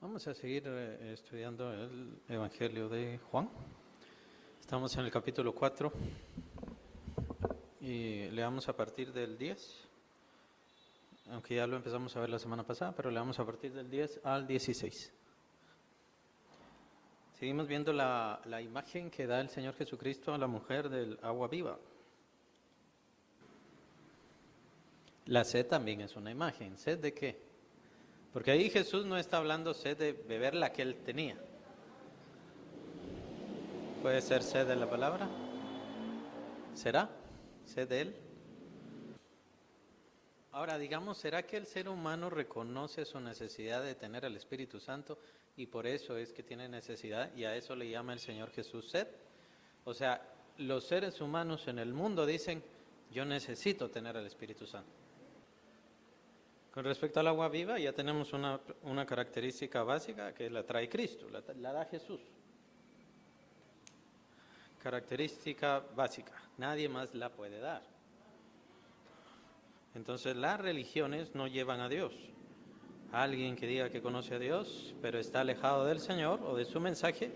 Vamos a seguir estudiando el Evangelio de Juan. Estamos en el capítulo 4 y leamos a partir del 10, aunque ya lo empezamos a ver la semana pasada, pero leamos a partir del 10 al 16. Seguimos viendo la imagen que da el Señor Jesucristo a la mujer del agua viva. La sed también es una imagen. ¿Sed de qué? Porque ahí Jesús no está hablando sed de beber la que él tenía. ¿Puede ser sed de la palabra? ¿Será sed de él? Ahora, digamos, ¿será que el ser humano reconoce su necesidad de tener al Espíritu Santo y por eso es que tiene necesidad y a eso le llama el Señor Jesús sed? O sea, los seres humanos en el mundo dicen, yo necesito tener al Espíritu Santo. Con respecto al agua viva, ya tenemos una característica básica que la trae Cristo, la da Jesús. Característica básica, nadie más la puede dar. Entonces las religiones no llevan a Dios. Alguien que diga que conoce a Dios, pero está alejado del Señor o de su mensaje,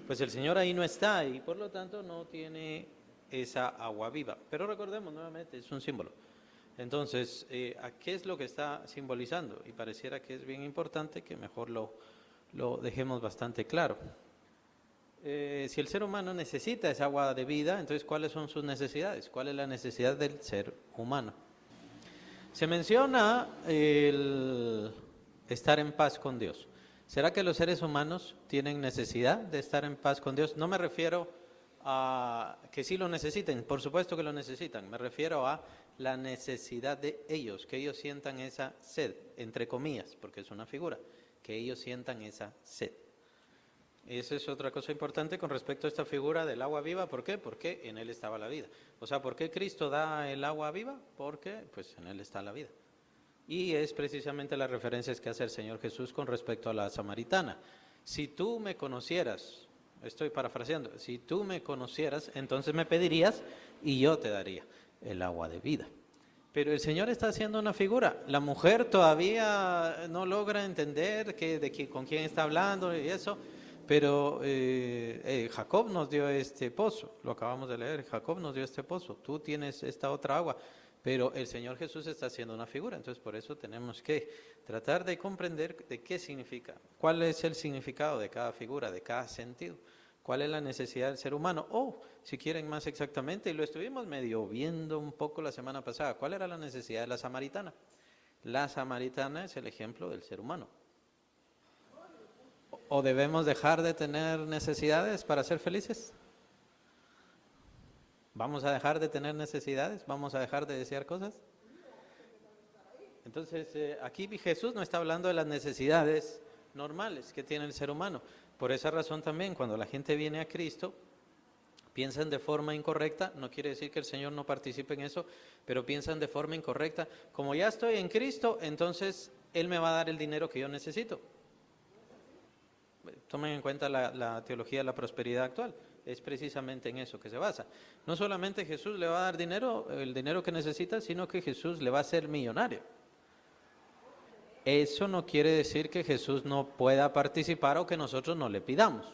pues el Señor ahí no está y por lo tanto no tiene esa agua viva. Pero recordemos nuevamente, es un símbolo. Entonces, ¿a qué es lo que está simbolizando? Y pareciera que es bien importante que mejor lo dejemos bastante claro. Si el ser humano necesita esa agua de vida, entonces ¿cuáles son sus necesidades? ¿Cuál es la necesidad del ser humano? Se menciona el estar en paz con Dios. ¿Será que los seres humanos tienen necesidad de estar en paz con Dios? No me refiero a que sí lo necesiten, por supuesto que lo necesitan. Me refiero a la necesidad de ellos, que ellos sientan esa sed, entre comillas, porque es una figura, que ellos sientan esa sed. Esa es otra cosa importante con respecto a esta figura del agua viva. ¿Por qué? Porque en Él estaba la vida. O sea, ¿por qué Cristo da el agua viva? Porque pues en Él está la vida. Y es precisamente las referencias que hace el Señor Jesús con respecto a la samaritana. Si tú me conocieras, estoy parafraseando, si tú me conocieras, entonces me pedirías y yo te daría el agua de vida. Pero el Señor está haciendo una figura. La mujer todavía no logra entender con quién está hablando y eso. Pero Jacob nos dio este pozo, lo acabamos de leer, Jacob nos dio este pozo, tú tienes esta otra agua, pero el Señor Jesús está haciendo una figura, entonces por eso tenemos que tratar de comprender de qué significa, cuál es el significado de cada figura, de cada sentido, cuál es la necesidad del ser humano, o si quieren más exactamente, y lo estuvimos medio viendo un poco la semana pasada, ¿cuál era la necesidad de la samaritana? La samaritana es el ejemplo del ser humano. ¿O debemos dejar de tener necesidades para ser felices? ¿Vamos a dejar de tener necesidades? ¿Vamos a dejar de desear cosas? Entonces, aquí Jesús no está hablando de las necesidades normales que tiene el ser humano. Por esa razón también, cuando la gente viene a Cristo, piensan de forma incorrecta, no quiere decir que el Señor no participe en eso, pero piensan de forma incorrecta. Como ya estoy en Cristo, entonces Él me va a dar el dinero que yo necesito. Tomen en cuenta la teología de la prosperidad actual, es precisamente en eso que se basa. No solamente Jesús le va a dar dinero, el dinero que necesita, sino que Jesús le va a hacer millonario. Eso no quiere decir que Jesús no pueda participar o que nosotros no le pidamos.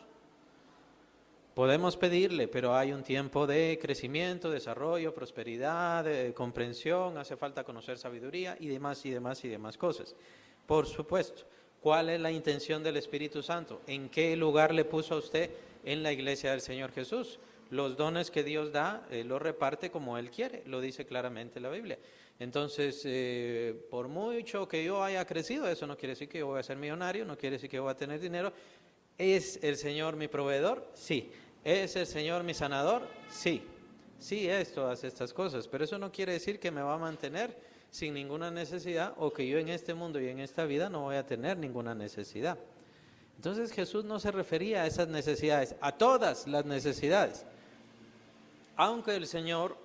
Podemos pedirle, pero hay un tiempo de crecimiento, desarrollo, prosperidad, de comprensión, hace falta conocer sabiduría y demás cosas. Por supuesto. ¿Cuál es la intención del Espíritu Santo? ¿En qué lugar le puso a usted en la iglesia del Señor Jesús? Los dones que Dios da, los reparte como Él quiere, lo dice claramente la Biblia. Entonces, por mucho que yo haya crecido, eso no quiere decir que yo voy a ser millonario, no quiere decir que yo voy a tener dinero. ¿Es el Señor mi proveedor? Sí. ¿Es el Señor mi sanador? Sí. Sí es todas estas cosas, pero eso no quiere decir que me va a mantener sin ninguna necesidad o que yo en este mundo y en esta vida no voy a tener ninguna necesidad. Entonces Jesús no se refería a esas necesidades, a todas las necesidades. Aunque el Señor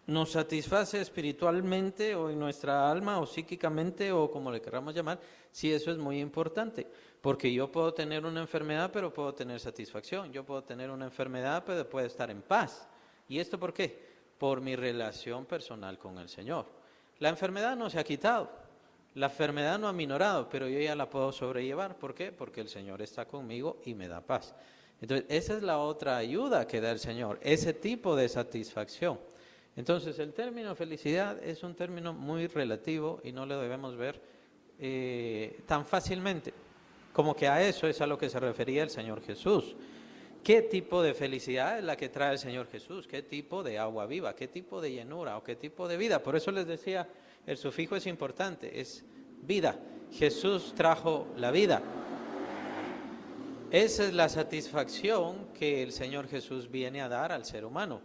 nos satisface espiritualmente o en nuestra alma o psíquicamente o como le queramos llamar, sí, eso es muy importante, porque yo puedo tener una enfermedad pero puedo tener satisfacción, yo puedo tener una enfermedad pero puedo estar en paz. ¿Y esto por qué? Por mi relación personal con el Señor. La enfermedad no se ha quitado, La enfermedad no ha minorado, pero yo ya la puedo sobrellevar. ¿Por qué? Porque el Señor está conmigo y me da paz. Entonces, esa es la otra ayuda que da el Señor, ese tipo de satisfacción. Entonces, el término felicidad es un término muy relativo y no lo debemos ver tan fácilmente, como que a eso es a lo que se refería el Señor Jesús. ¿Qué tipo de felicidad es la que trae el Señor Jesús? ¿Qué tipo de agua viva? ¿Qué tipo de llenura o qué tipo de vida? Por eso les decía, el sufijo es importante, es vida. Jesús trajo la vida. Esa es la satisfacción que el Señor Jesús viene a dar al ser humano.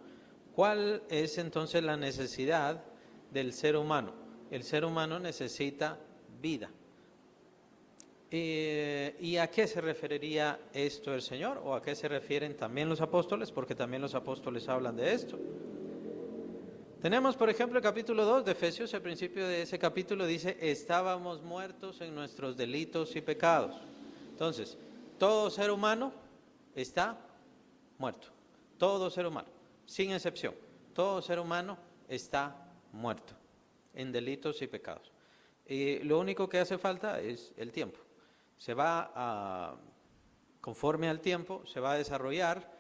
¿Cuál es entonces la necesidad del ser humano? El ser humano necesita vida. ¿Y a qué se referiría esto el Señor? ¿O a qué se refieren también los apóstoles? Porque también los apóstoles hablan de esto. Tenemos, por ejemplo, el capítulo 2 de Efesios. Al principio de ese capítulo dice, estábamos muertos en nuestros delitos y pecados. Entonces, todo ser humano está muerto. Todo ser humano, sin excepción. Todo ser humano está muerto en delitos y pecados. Y lo único que hace falta es el tiempo. Conforme al tiempo, se va a desarrollar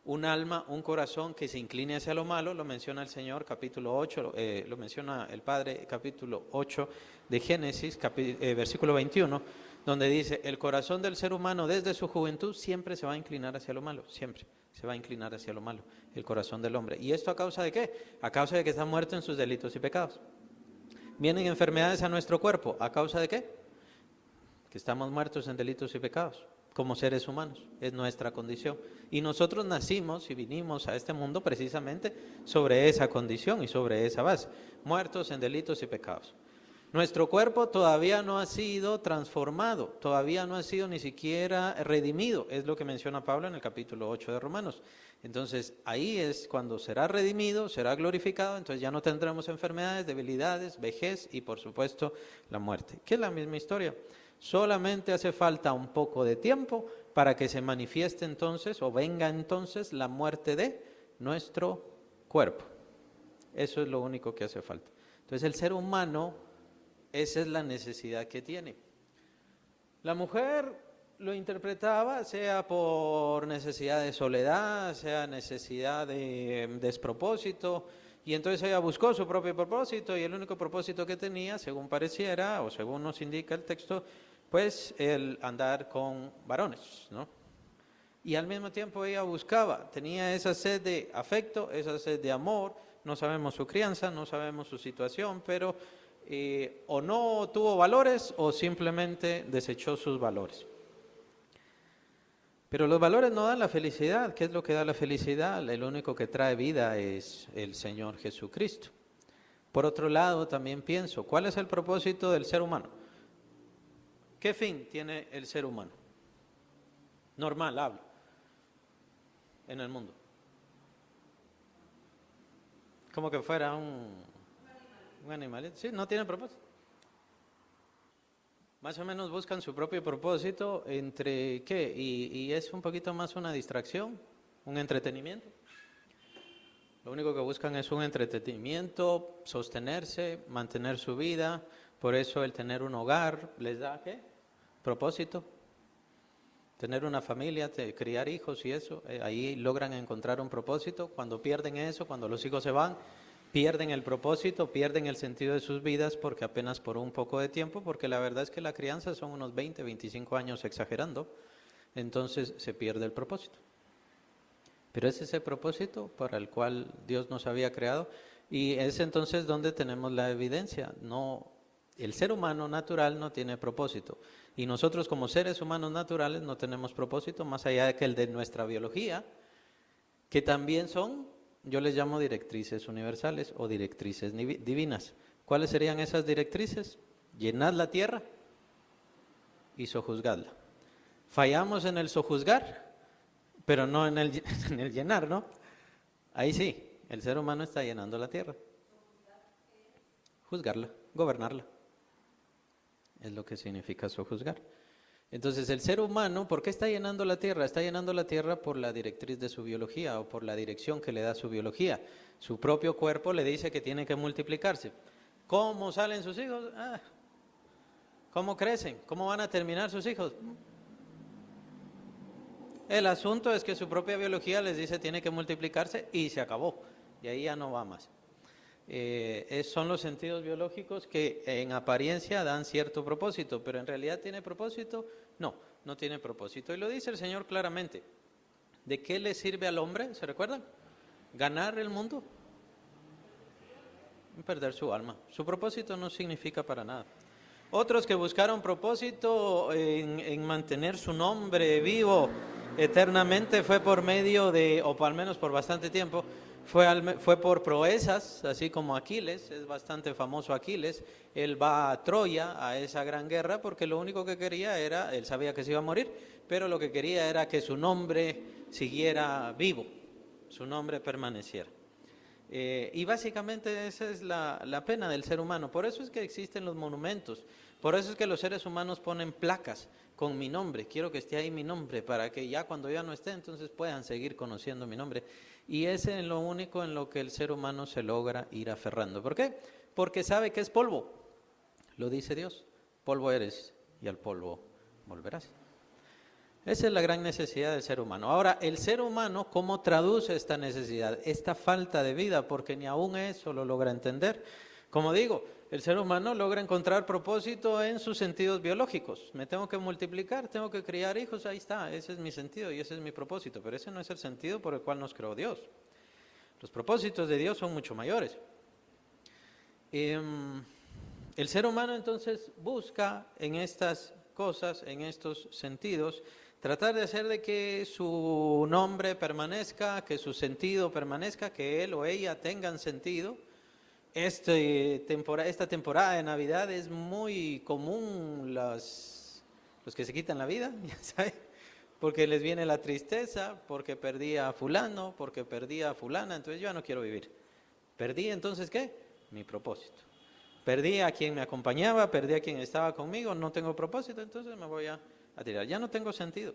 un alma, un corazón que se incline hacia lo malo. Lo menciona el Señor, capítulo 8, lo menciona el Padre, capítulo 8 de Génesis, versículo 21, donde dice, el corazón del ser humano desde su juventud siempre se va a inclinar hacia lo malo, siempre se va a inclinar hacia lo malo, el corazón del hombre. ¿Y esto a causa de qué? A causa de que está muerto en sus delitos y pecados. Vienen enfermedades a nuestro cuerpo, ¿a causa de qué? Que estamos muertos en delitos y pecados, como seres humanos, es nuestra condición. Y nosotros nacimos y vinimos a este mundo precisamente sobre esa condición y sobre esa base, muertos en delitos y pecados. Nuestro cuerpo todavía no ha sido transformado, todavía no ha sido ni siquiera redimido, es lo que menciona Pablo en el capítulo 8 de Romanos. Entonces, ahí es cuando será redimido, será glorificado, entonces ya no tendremos enfermedades, debilidades, vejez y por supuesto la muerte, que es la misma historia. Solamente hace falta un poco de tiempo para que se manifieste entonces o venga entonces la muerte de nuestro cuerpo. Eso es lo único que hace falta. Entonces el ser humano, esa es la necesidad que tiene. La mujer lo interpretaba sea por necesidad de soledad, sea necesidad de despropósito, y entonces ella buscó su propio propósito y el único propósito que tenía, según pareciera o según nos indica el texto, pues el andar con varones, ¿no? Y al mismo tiempo ella tenía esa sed de afecto, esa sed de amor, no sabemos su crianza, no sabemos su situación, pero o no tuvo valores o simplemente desechó sus valores. Pero los valores no dan la felicidad. ¿Qué es lo que da la felicidad? El único que trae vida es el Señor Jesucristo. Por otro lado, también pienso, ¿cuál es el propósito del ser humano? ¿Qué fin tiene el ser humano? Normal, hablo, en el mundo. Como que fuera un animal. Sí, no tiene propósito. Más o menos buscan su propio propósito entre ¿qué? Y es un poquito más una distracción, un entretenimiento. Lo único que buscan es un entretenimiento, sostenerse, mantener su vida. Por eso el tener un hogar les da ¿qué? Propósito. Tener una familia, criar hijos y eso, ahí logran encontrar un propósito. Cuando pierden eso, cuando los hijos se van, pierden el propósito, pierden el sentido de sus vidas porque apenas por un poco de tiempo, porque la verdad es que la crianza son unos 20, 25 años exagerando, entonces se pierde el propósito. Pero es ese propósito para el cual Dios nos había creado y es entonces donde tenemos la evidencia. No, el ser humano natural no tiene propósito y nosotros como seres humanos naturales no tenemos propósito más allá de que el de nuestra biología, que también son, yo les llamo directrices universales o directrices divinas. ¿Cuáles serían esas directrices? Llenad la tierra y sojuzgadla. Fallamos en el sojuzgar, pero no en el llenar, ¿no? Ahí sí, el ser humano está llenando la tierra. Juzgarla, gobernarla. Es lo que significa sojuzgar. Entonces el ser humano, ¿por qué está llenando la tierra? Está llenando la tierra por la directriz de su biología o por la dirección que le da su biología. Su propio cuerpo le dice que tiene que multiplicarse. ¿Cómo salen sus hijos? ¿Cómo crecen? ¿Cómo van a terminar sus hijos? El asunto es que su propia biología les dice tiene que multiplicarse y se acabó. Y ahí ya no va más. Son los sentidos biológicos que en apariencia dan cierto propósito, pero en realidad ¿tiene propósito? No, no tiene propósito. Y lo dice el Señor claramente. ¿De qué le sirve al hombre? ¿Se recuerdan? ¿Ganar el mundo? Perder su alma. Su propósito no significa para nada. Otros que buscaron propósito en mantener su nombre vivo eternamente fue por medio de, o al menos por bastante tiempo, fue por proezas, así como Aquiles, es bastante famoso Aquiles. Él va a Troya, a esa gran guerra, porque lo único que quería era, él sabía que se iba a morir, pero lo que quería era que su nombre siguiera vivo, su nombre permaneciera. Y básicamente esa es la pena del ser humano. Por eso es que existen los monumentos, por eso es que los seres humanos ponen placas con mi nombre. Quiero que esté ahí mi nombre para que ya cuando ya no esté, entonces puedan seguir conociendo mi nombre. Y ese es lo único en lo que el ser humano se logra ir aferrando. ¿Por qué? Porque sabe que es polvo. Lo dice Dios. Polvo eres y al polvo volverás. Esa es la gran necesidad del ser humano. Ahora, el ser humano, ¿cómo traduce esta necesidad? Esta falta de vida, porque ni aún eso lo logra entender. Como digo, el ser humano logra encontrar propósito en sus sentidos biológicos. Me tengo que multiplicar, tengo que criar hijos, ahí está, ese es mi sentido y ese es mi propósito. Pero ese no es el sentido por el cual nos creó Dios. Los propósitos de Dios son mucho mayores. El ser humano entonces busca en estas cosas, en estos sentidos, tratar de hacer de que su nombre permanezca, que su sentido permanezca, que él o ella tengan sentido. Esta temporada de Navidad es muy común los que se quitan la vida, ya saben, porque les viene la tristeza, porque perdí a fulano, porque perdí a fulana, entonces yo ya no quiero vivir. Perdí entonces ¿qué? Mi propósito. Perdí a quien me acompañaba, perdí a quien estaba conmigo, no tengo propósito, entonces me voy a tirar. Ya no tengo sentido.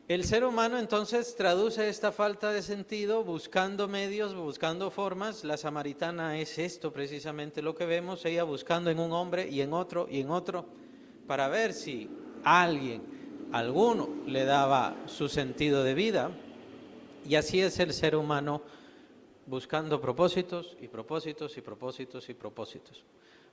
El ser humano entonces traduce esta falta de sentido buscando medios, buscando formas. La samaritana es esto precisamente lo que vemos, ella buscando en un hombre y en otro, para ver si alguno le daba su sentido de vida. Y así es el ser humano buscando propósitos y propósitos y propósitos y propósitos.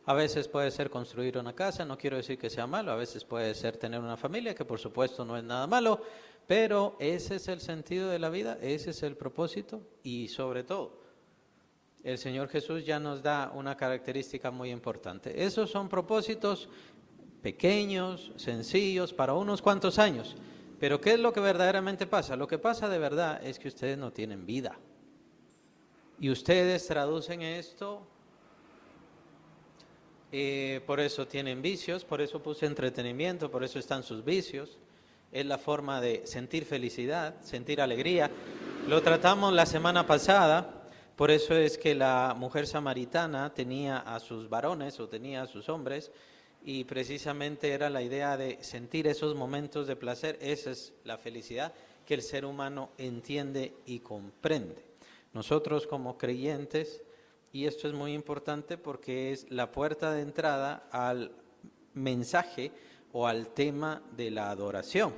A veces puede ser construir una casa, no quiero decir que sea malo, a veces puede ser tener una familia, que por supuesto no es nada malo, pero ese es el sentido de la vida, ese es el propósito y sobre todo, el Señor Jesús ya nos da una característica muy importante. Esos son propósitos pequeños, sencillos, para unos cuantos años, pero ¿qué es lo que verdaderamente pasa? Lo que pasa de verdad es que ustedes no tienen vida y ustedes traducen esto. Por eso tienen vicios, por eso puse entretenimiento, por eso están sus vicios. Es la forma de sentir felicidad, sentir alegría. Lo tratamos la semana pasada, por eso es que la mujer samaritana tenía a sus varones o tenía a sus hombres y precisamente era la idea de sentir esos momentos de placer. Esa es la felicidad que el ser humano entiende y comprende. Nosotros como creyentes, y esto es muy importante porque es la puerta de entrada al mensaje o al tema de la adoración.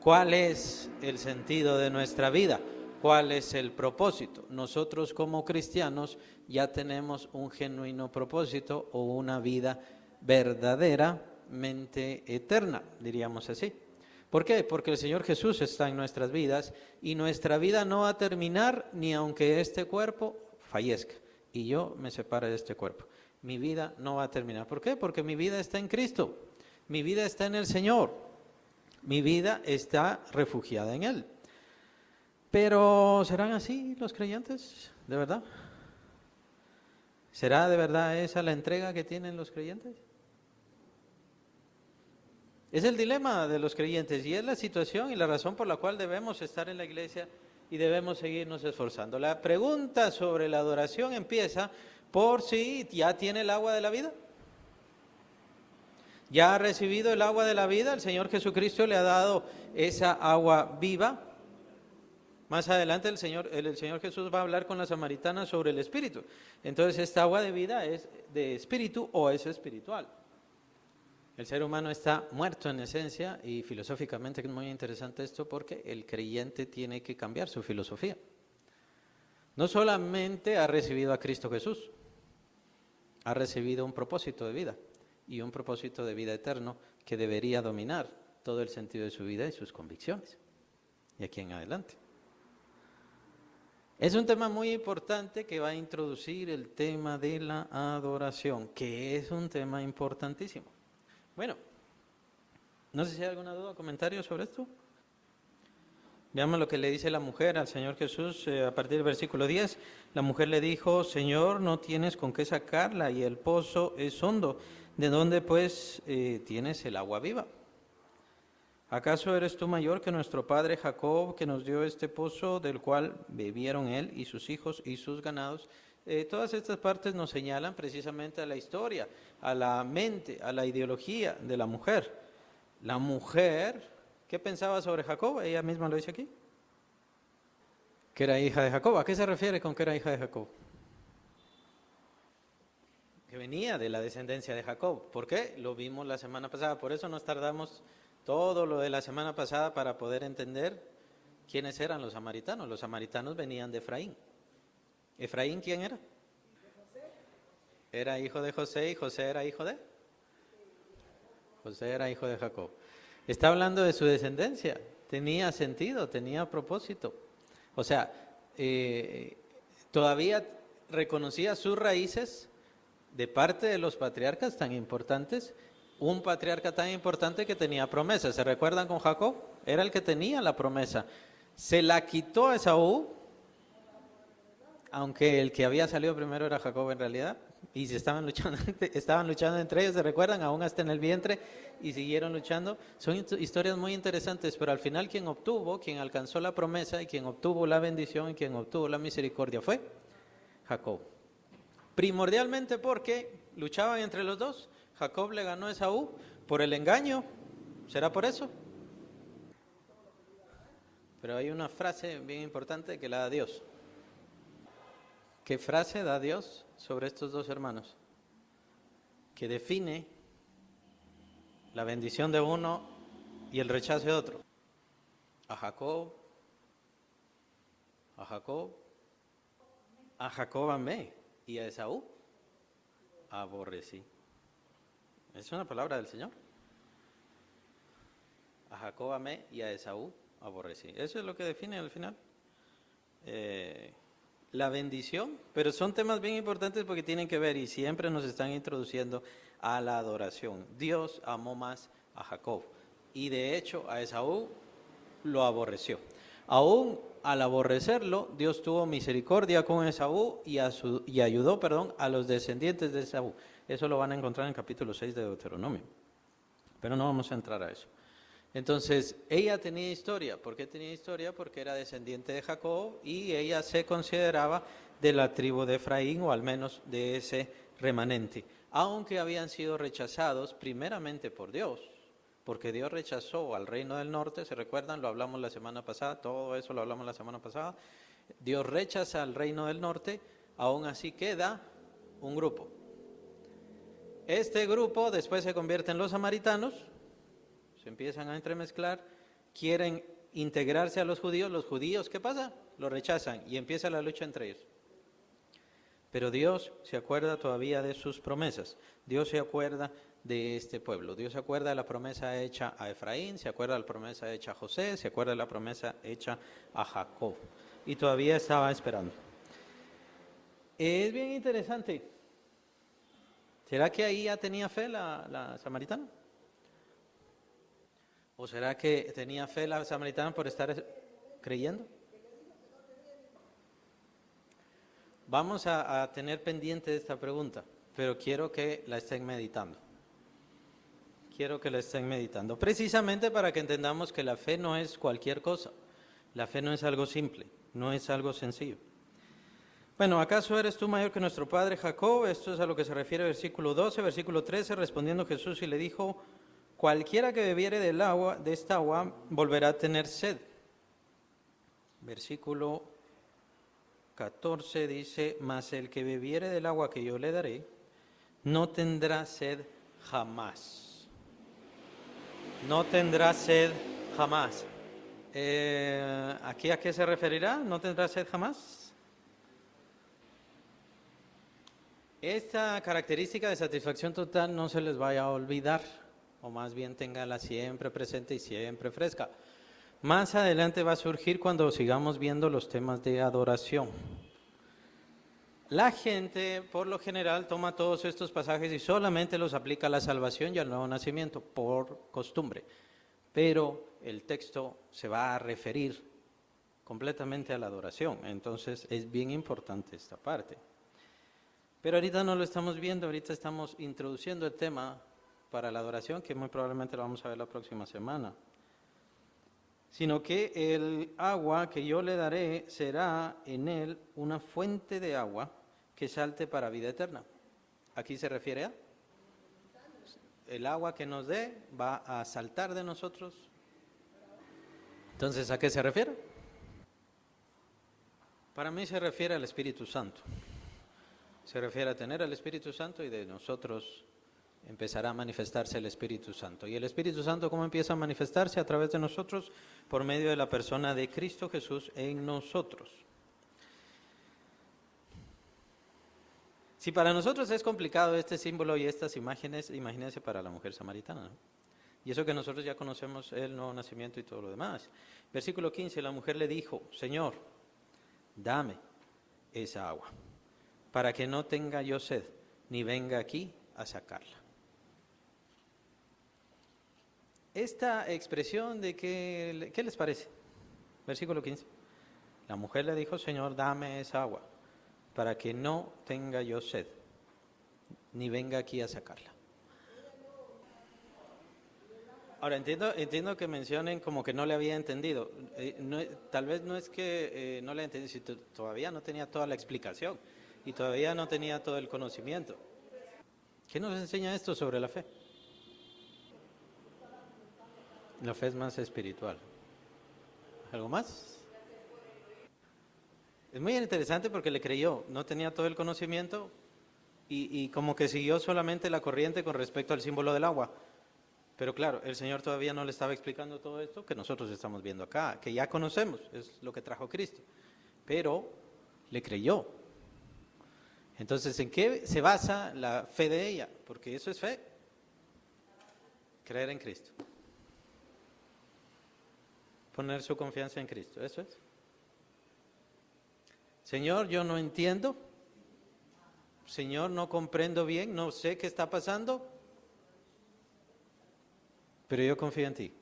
¿Cuál es el sentido de nuestra vida? ¿Cuál es el propósito? Nosotros como cristianos ya tenemos un genuino propósito o una vida verdaderamente eterna, diríamos así. ¿Por qué? Porque el Señor Jesús está en nuestras vidas y nuestra vida no va a terminar ni aunque este cuerpo fallezca y yo me separe de este cuerpo. Mi vida no va a terminar. ¿Por qué? Porque mi vida está en Cristo, mi vida está en el Señor, mi vida está refugiada en Él. Pero ¿serán así los creyentes? ¿De verdad? ¿Será de verdad esa la entrega que tienen los creyentes? Es el dilema de los creyentes y es la situación y la razón por la cual debemos estar en la iglesia y debemos seguirnos esforzando. La pregunta sobre la adoración empieza por si ya tiene el agua de la vida. ¿Ya ha recibido el agua de la vida? El Señor Jesucristo le ha dado esa agua viva. Más adelante el Señor Jesús va a hablar con la samaritana sobre el espíritu. Entonces esta agua de vida es de espíritu o es espiritual. El ser humano está muerto en esencia y filosóficamente es muy interesante esto porque el creyente tiene que cambiar su filosofía. No solamente ha recibido a Cristo Jesús, ha recibido un propósito de vida y un propósito de vida eterno que debería dominar todo el sentido de su vida y sus convicciones. Y aquí en adelante. Es un tema muy importante que va a introducir el tema de la adoración, que es un tema importantísimo. Bueno, no sé si hay alguna duda o comentario sobre esto. Veamos lo que le dice la mujer al Señor Jesús a partir del versículo 10. La mujer le dijo, Señor, no tienes con qué sacarla y el pozo es hondo. ¿De dónde pues tienes el agua viva? ¿Acaso eres tú mayor que nuestro padre Jacob, que nos dio este pozo del cual bebieron él y sus hijos y sus ganados? Todas estas partes nos señalan precisamente a la historia, a la mente, a la ideología de la mujer. La mujer, ¿qué pensaba sobre Jacob? Ella misma lo dice aquí. Que era hija de Jacob. ¿A qué se refiere con que era hija de Jacob? Que venía de la descendencia de Jacob. ¿Por qué? Lo vimos la semana pasada. Por eso nos tardamos todo lo de la semana pasada para poder entender quiénes eran los samaritanos. Los samaritanos venían de Efraín. ¿Efraín quién era? Era hijo de José y José era hijo de... José era hijo de Jacob. Está hablando de su descendencia. Tenía sentido, tenía propósito. O sea, todavía reconocía sus raíces de parte de los patriarcas tan importantes. Un patriarca tan importante que tenía promesa. ¿Se recuerdan con Jacob? Era el que tenía la promesa. Se la quitó a Esaú, aunque el que había salido primero era Jacob en realidad, y se estaban luchando entre ellos, ¿se recuerdan? Aún hasta en el vientre, y siguieron luchando. Son historias muy interesantes, pero al final quien alcanzó la promesa, y quien obtuvo la bendición, y quien obtuvo la misericordia fue Jacob. Primordialmente porque luchaban entre los dos. Jacob le ganó a Esaú por el engaño. ¿Será por eso? Pero hay una frase bien importante que la da Dios. ¿Qué frase da Dios sobre estos dos hermanos? Que define la bendición de uno y el rechazo de otro. A Jacob amé y a Esaú aborrecí. Es una palabra del Señor. A Jacob amé y a Esaú aborrecí. Eso es lo que define al final la bendición, pero son temas bien importantes porque tienen que ver y siempre nos están introduciendo a la adoración. Dios amó más a Jacob y de hecho a Esaú lo aborreció. Aún al aborrecerlo, Dios tuvo misericordia con Esaú y ayudó a los descendientes de Esaú. Eso lo van a encontrar en capítulo 6 de Deuteronomio. Pero no vamos a entrar a eso. Entonces, ella tenía historia. ¿Por qué tenía historia? Porque era descendiente de Jacob y ella se consideraba de la tribu de Efraín o al menos de ese remanente. Aunque habían sido rechazados primeramente por Dios. Porque Dios rechazó al reino del norte, ¿se recuerdan? Lo hablamos la semana pasada, todo eso lo hablamos la semana pasada. Dios rechaza al reino del norte, aún así queda un grupo. Este grupo después se convierte en los samaritanos, se empiezan a entremezclar, quieren integrarse a los judíos, ¿qué pasa? Lo rechazan y empieza la lucha entre ellos. Pero Dios se acuerda todavía de sus promesas, Dios se acuerda de este pueblo, Dios se acuerda de la promesa hecha a Efraín, se acuerda de la promesa hecha a José, se acuerda de la promesa hecha a Jacob y todavía estaba esperando. Es bien interesante. ¿Será que ahí ya tenía fe la samaritana? ¿O será que tenía fe la samaritana por estar creyendo? Vamos a tener pendiente esta pregunta, pero quiero que la estén meditando. Precisamente para que entendamos que la fe no es cualquier cosa. La fe no es algo simple, no es algo sencillo. Bueno, ¿acaso eres tú mayor que nuestro padre Jacob? Esto es a lo que se refiere el versículo 12, versículo 13, respondiendo Jesús y le dijo, cualquiera que bebiere de esta agua volverá a tener sed. Versículo 14 dice, mas el que bebiere del agua que yo le daré, no tendrá sed jamás. No tendrá sed jamás. ¿Aquí a qué se referirá? ¿No tendrá sed jamás? Esta característica de satisfacción total no se les vaya a olvidar, o más bien téngala siempre presente y siempre fresca. Más adelante va a surgir cuando sigamos viendo los temas de adoración. La gente, por lo general, toma todos estos pasajes y solamente los aplica a la salvación y al nuevo nacimiento, por costumbre. Pero el texto se va a referir completamente a la adoración, entonces es bien importante esta parte. Pero ahorita no lo estamos viendo, ahorita estamos introduciendo el tema para la adoración, que muy probablemente lo vamos a ver la próxima semana. Sino que el agua que yo le daré será en él una fuente de agua que salte para vida eterna. Aquí se refiere a el agua que nos dé va a saltar de nosotros. Entonces, ¿a qué se refiere? Para mí se refiere al Espíritu Santo. Se refiere a tener al Espíritu Santo y de nosotros empezará a manifestarse el Espíritu Santo. ¿Y el Espíritu Santo cómo empieza a manifestarse? A través de nosotros, por medio de la persona de Cristo Jesús en nosotros. Si para nosotros es complicado este símbolo y estas imágenes, imagínense para la mujer samaritana, ¿no? Y eso que nosotros ya conocemos el nuevo nacimiento y todo lo demás. Versículo 15, la mujer le dijo, Señor, dame esa agua, para que no tenga yo sed, ni venga aquí a sacarla. Esta expresión de que, ¿qué les parece? Versículo 15. La mujer le dijo, Señor, dame esa agua, para que no tenga yo sed, ni venga aquí a sacarla. Ahora, entiendo que mencionen como que no le había entendido. Tal vez no es que no le entendí, si todavía no tenía toda la explicación y todavía no tenía todo el conocimiento. ¿Qué nos enseña esto sobre la fe? La fe es más espiritual. ¿Algo más? Es muy interesante porque le creyó, no tenía todo el conocimiento y como que siguió solamente la corriente con respecto al símbolo del agua. Pero claro, el Señor todavía no le estaba explicando todo esto que nosotros estamos viendo acá, que ya conocemos, es lo que trajo Cristo. Pero le creyó. Entonces, ¿en qué se basa la fe de ella? Porque eso es fe. Creer en Cristo. Poner su confianza en Cristo, eso es. Señor, yo no entiendo. Señor, no comprendo bien, no sé qué está pasando. Pero yo confío en ti.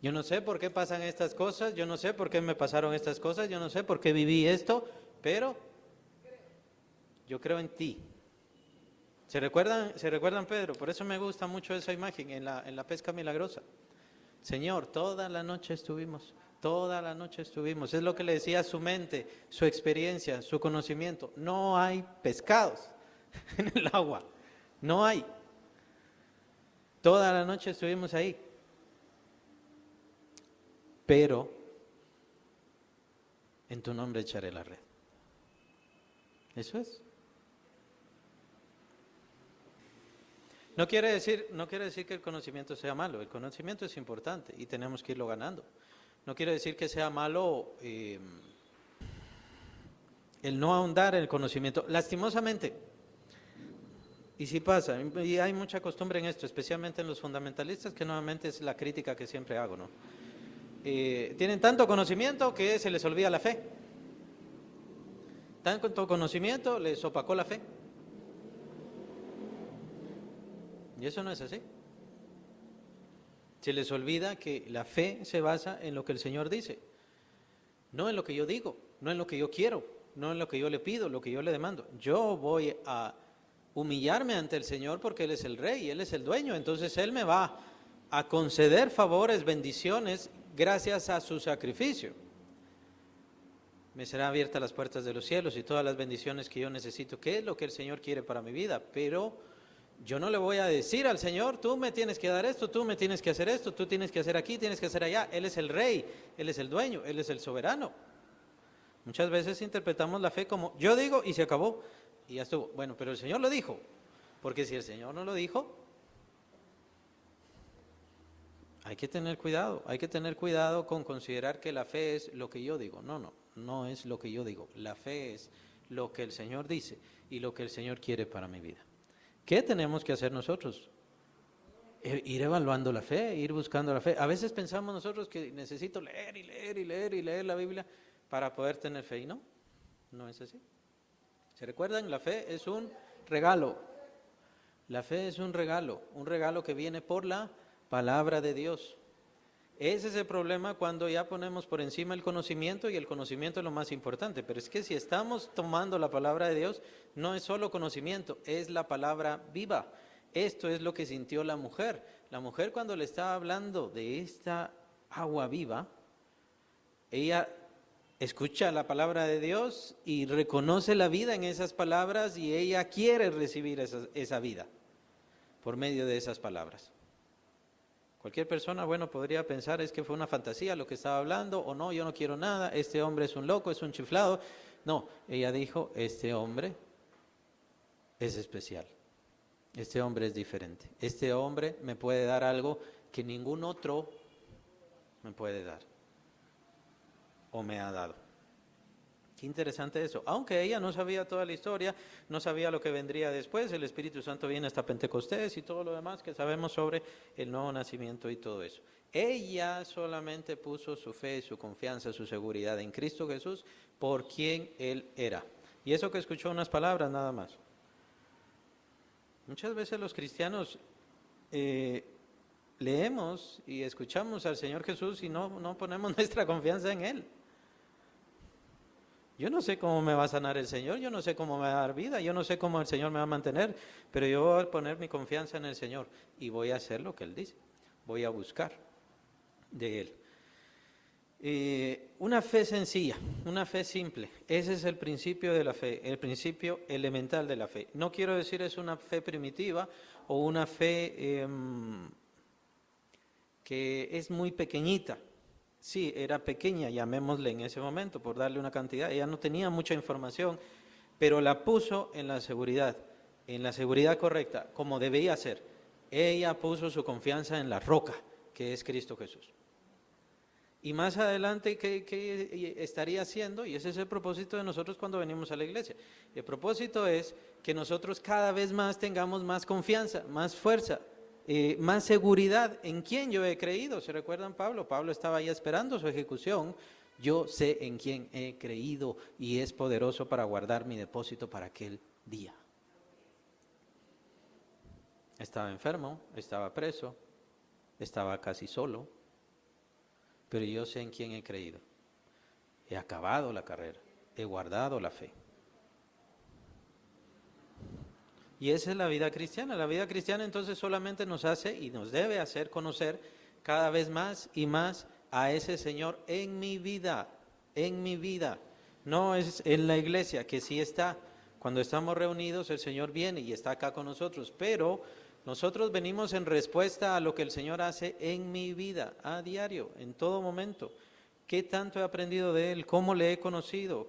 Yo no sé por qué pasan estas cosas, yo no sé por qué me pasaron estas cosas, yo no sé por qué viví esto, pero yo creo en ti. ¿Se recuerdan, Pedro? Por eso me gusta mucho esa imagen en la pesca milagrosa. Señor, toda la noche estuvimos, es lo que le decía su mente, su experiencia, su conocimiento. No hay pescados en el agua, no hay. Toda la noche estuvimos ahí. Pero en tu nombre echaré la red. Eso es. No quiere decir que el conocimiento sea malo. El conocimiento es importante y tenemos que irlo ganando. No quiere decir que sea malo el no ahondar en el conocimiento. Lastimosamente, y sí pasa, y hay mucha costumbre en esto, especialmente en los fundamentalistas, que nuevamente es la crítica que siempre hago, ¿no? Tienen tanto conocimiento que se les olvida la fe. Tanto conocimiento les opacó la fe. Y eso no es así. Se les olvida que la fe se basa en lo que el Señor dice, no en lo que yo digo, no en lo que yo quiero, no en lo que yo le pido, lo que yo le demando. Yo voy a humillarme ante el Señor porque Él es el Rey, Él es el dueño, entonces Él me va a conceder favores, bendiciones, gracias a su sacrificio. Me serán abiertas las puertas de los cielos y todas las bendiciones que yo necesito, que es lo que el Señor quiere para mi vida, pero yo no le voy a decir al Señor, tú me tienes que dar esto, tú me tienes que hacer esto, tú tienes que hacer aquí, tienes que hacer allá. Él es el Rey, Él es el dueño, Él es el soberano. Muchas veces interpretamos la fe como, yo digo y se acabó, y ya estuvo. Bueno, pero el Señor lo dijo, porque si el Señor no lo dijo, Hay que tener cuidado con considerar que la fe es lo que yo digo. No es lo que yo digo. La fe es lo que el Señor dice y lo que el Señor quiere para mi vida. ¿Qué tenemos que hacer nosotros? Ir evaluando la fe, ir buscando la fe. A veces pensamos nosotros que necesito leer y leer y leer y leer la Biblia para poder tener fe, y no es así. ¿Se recuerdan? La fe es un regalo. La fe es un regalo que viene por la palabra de Dios. Ese es el problema cuando ya ponemos por encima el conocimiento, y el conocimiento es lo más importante. Pero es que si estamos tomando la palabra de Dios, no es solo conocimiento, es la palabra viva. Esto es lo que sintió la mujer. La mujer, cuando le estaba hablando de esta agua viva, ella escucha la palabra de Dios y reconoce la vida en esas palabras, y ella quiere recibir esa vida por medio de esas palabras. Cualquier persona, podría pensar es que fue una fantasía lo que estaba hablando, o no, yo no quiero nada, este hombre es un loco, es un chiflado. No, ella dijo, este hombre es especial, este hombre es diferente, este hombre me puede dar algo que ningún otro me puede dar o me ha dado. Qué interesante eso. Aunque ella no sabía toda la historia, no sabía lo que vendría después, el Espíritu Santo viene hasta Pentecostés y todo lo demás que sabemos sobre el nuevo nacimiento y todo eso. Ella solamente puso su fe, su confianza, su seguridad en Cristo Jesús, por quien Él era. Y eso que escuchó unas palabras nada más. Muchas veces los cristianos leemos y escuchamos al Señor Jesús y no ponemos nuestra confianza en Él. Yo no sé cómo me va a sanar el Señor, yo no sé cómo me va a dar vida, yo no sé cómo el Señor me va a mantener, pero yo voy a poner mi confianza en el Señor y voy a hacer lo que Él dice, voy a buscar de Él. Una fe sencilla, una fe simple, ese es el principio de la fe, el principio elemental de la fe. No quiero decir es una fe primitiva o una fe que es muy pequeñita. Sí, era pequeña, llamémosle en ese momento, por darle una cantidad. Ella no tenía mucha información, pero la puso en la seguridad correcta, como debía ser. Ella puso su confianza en la roca, que es Cristo Jesús. Y más adelante, ¿qué estaría haciendo? Y ese es el propósito de nosotros cuando venimos a la iglesia. El propósito es que nosotros cada vez más tengamos más confianza, más fuerza, más seguridad en quién yo he creído. ¿Se recuerdan Pablo? Pablo estaba ahí esperando su ejecución. Yo sé en quién he creído y es poderoso para guardar mi depósito para aquel día. Estaba enfermo, estaba preso, estaba casi solo, pero yo sé en quién he creído. He acabado la carrera, he guardado la fe. Y esa es la vida cristiana. La vida cristiana entonces solamente nos hace y nos debe hacer conocer cada vez más y más a ese Señor en mi vida, en mi vida. No es en la iglesia, que sí está. Cuando estamos reunidos el Señor viene y está acá con nosotros, pero nosotros venimos en respuesta a lo que el Señor hace en mi vida, a diario, en todo momento. ¿Qué tanto he aprendido de Él? ¿Cómo le he conocido?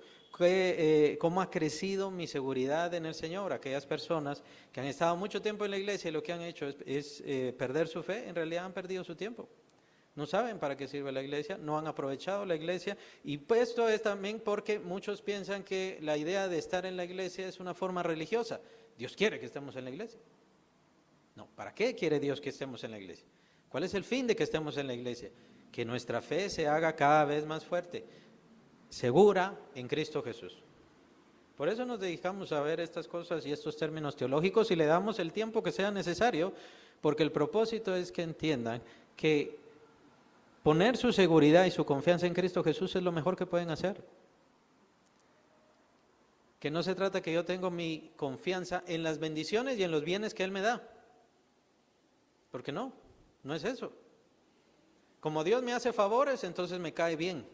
¿Cómo ha crecido mi seguridad en el Señor? Aquellas personas que han estado mucho tiempo en la iglesia y lo que han hecho es perder su fe, en realidad han perdido su tiempo. No saben para qué sirve la iglesia, no han aprovechado la iglesia, y pues esto es también porque muchos piensan que la idea de estar en la iglesia es una forma religiosa. Dios quiere que estemos en la iglesia. No, ¿para qué quiere Dios que estemos en la iglesia? ¿Cuál es el fin de que estemos en la iglesia? Que nuestra fe se haga cada vez más fuerte, segura en Cristo Jesús. Por eso nos dedicamos a ver estas cosas y estos términos teológicos y le damos el tiempo que sea necesario, porque el propósito es que entiendan que poner su seguridad y su confianza en Cristo Jesús es lo mejor que pueden hacer. Que no se trata que yo tengo mi confianza en las bendiciones y en los bienes que Él me da. Porque no es eso. Como Dios me hace favores, entonces me cae bien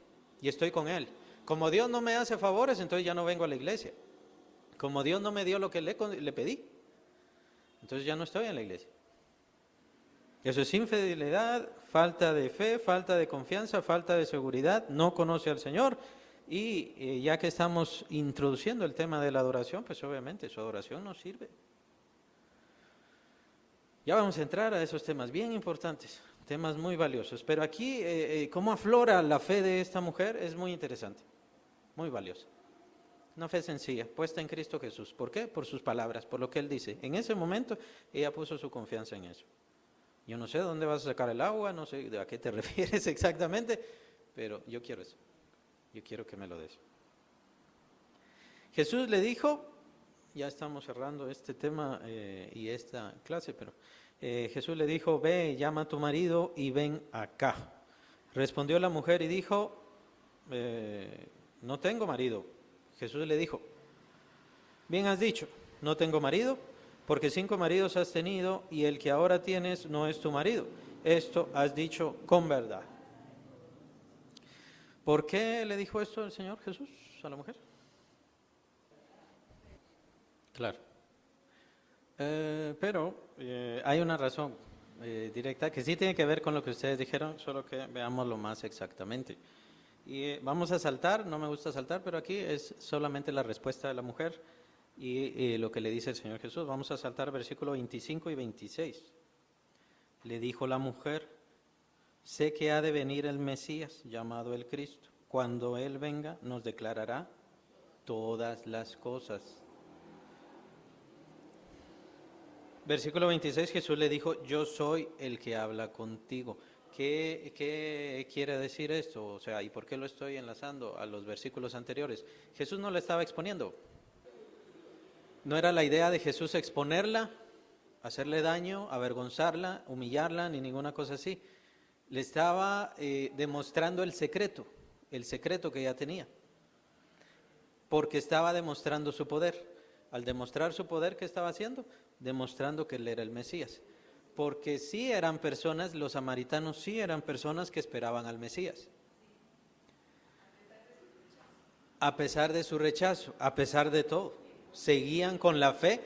y estoy con Él. Como Dios no me hace favores, entonces ya no vengo a la iglesia. Como Dios no me dio lo que le pedí, entonces ya no estoy en la iglesia. Eso es infidelidad, falta de fe, falta de confianza, falta de seguridad, no conoce al Señor. Y ya que estamos introduciendo el tema de la adoración, pues obviamente su adoración no sirve. Ya vamos a entrar a esos temas bien importantes. temas muy valiosos. Pero aquí, cómo aflora la fe de esta mujer es muy interesante, muy valiosa. Una fe sencilla, puesta en Cristo Jesús. ¿Por qué? Por sus palabras, por lo que Él dice. En ese momento, ella puso su confianza en eso. Yo no sé dónde vas a sacar el agua, no sé a qué te refieres exactamente, pero yo quiero eso. Yo quiero que me lo des. Jesús le dijo, ya estamos cerrando este tema y esta clase, pero Jesús le dijo, ve, llama a tu marido y ven acá. Respondió la mujer y dijo, no tengo marido. Jesús le dijo, bien has dicho, no tengo marido, porque 5 maridos has tenido y el que ahora tienes no es tu marido. Esto has dicho con verdad. ¿Por qué le dijo esto el Señor Jesús a la mujer? Claro. Pero hay una razón directa que sí tiene que ver con lo que ustedes dijeron, solo que veámoslo más exactamente. Y vamos a saltar, no me gusta saltar, pero aquí es solamente la respuesta de la mujer y lo que le dice el Señor Jesús. Vamos a saltar versículos 25 y 26. Le dijo la mujer, sé que ha de venir el Mesías, llamado el Cristo. Cuando Él venga, nos declarará todas las cosas. Versículo 26, Jesús le dijo, yo soy el que habla contigo. ¿Qué quiere decir esto? O sea, ¿y por qué lo estoy enlazando a los versículos anteriores? Jesús no le estaba exponiendo. No era la idea de Jesús exponerla, hacerle daño, avergonzarla, humillarla, ni ninguna cosa así. Le estaba demostrando el secreto que ella tenía. Porque estaba demostrando su poder. Al demostrar su poder, ¿qué estaba haciendo? Demostrando que Él era el Mesías. Porque sí eran personas, los samaritanos sí eran personas que esperaban al Mesías. A pesar de su rechazo, a pesar de todo, seguían con la fe,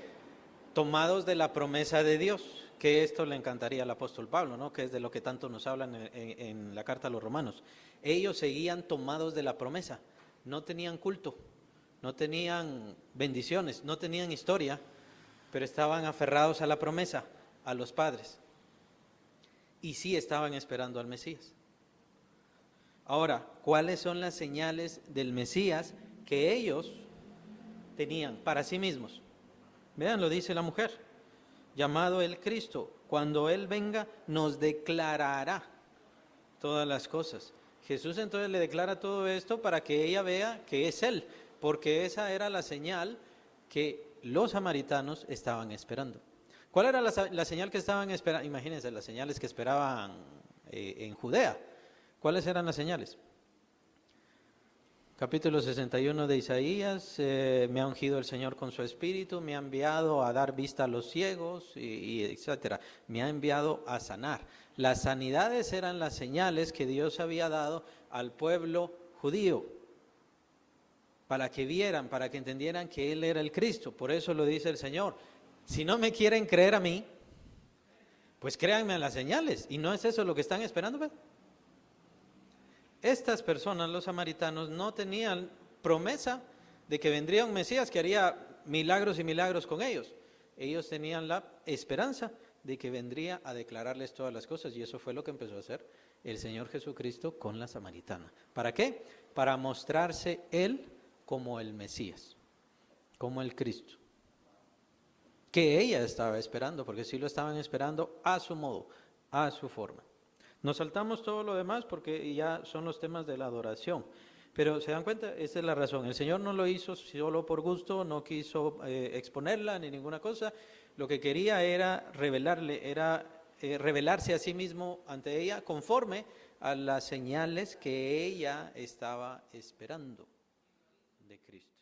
tomados de la promesa de Dios, que esto le encantaría al apóstol Pablo, ¿no? Que es de lo que tanto nos hablan en la carta a los romanos. Ellos seguían tomados de la promesa, no tenían culto, no tenían bendiciones, no tenían historia, pero estaban aferrados a la promesa, a los padres. Y sí estaban esperando al Mesías. Ahora, ¿cuáles son las señales del Mesías que ellos tenían para sí mismos? Vean, lo dice la mujer, llamado el Cristo. Cuando Él venga, nos declarará todas las cosas. Jesús entonces le declara todo esto para que ella vea que es Él, porque esa era la señal que los samaritanos estaban esperando. ¿Cuál era la señal que estaban esperando? Imagínense las señales que esperaban en Judea. ¿Cuáles eran las señales? Capítulo 61 de Isaías, me ha ungido el Señor con su espíritu, me ha enviado a dar vista a los ciegos, y etcétera. Me ha enviado a sanar. Las sanidades eran las señales que Dios había dado al pueblo judío, para que vieran, para que entendieran que Él era el Cristo. Por eso lo dice el Señor. Si no me quieren creer a mí, pues créanme a las señales. ¿Y no es eso lo que están esperando? ¿Ve? Estas personas, los samaritanos, no tenían promesa de que vendría un Mesías que haría milagros y milagros con ellos. Ellos tenían la esperanza de que vendría a declararles todas las cosas, y eso fue lo que empezó a hacer el Señor Jesucristo con la samaritana. ¿Para qué? Para mostrarse Él como el Mesías, como el Cristo, que ella estaba esperando, porque sí lo estaban esperando a su modo, a su forma. Nos saltamos todo lo demás porque ya son los temas de la adoración. Pero se dan cuenta, esa es la razón. El Señor no lo hizo solo por gusto, no quiso exponerla ni ninguna cosa. Lo que quería era revelarse a sí mismo ante ella conforme a las señales que ella estaba esperando de Cristo.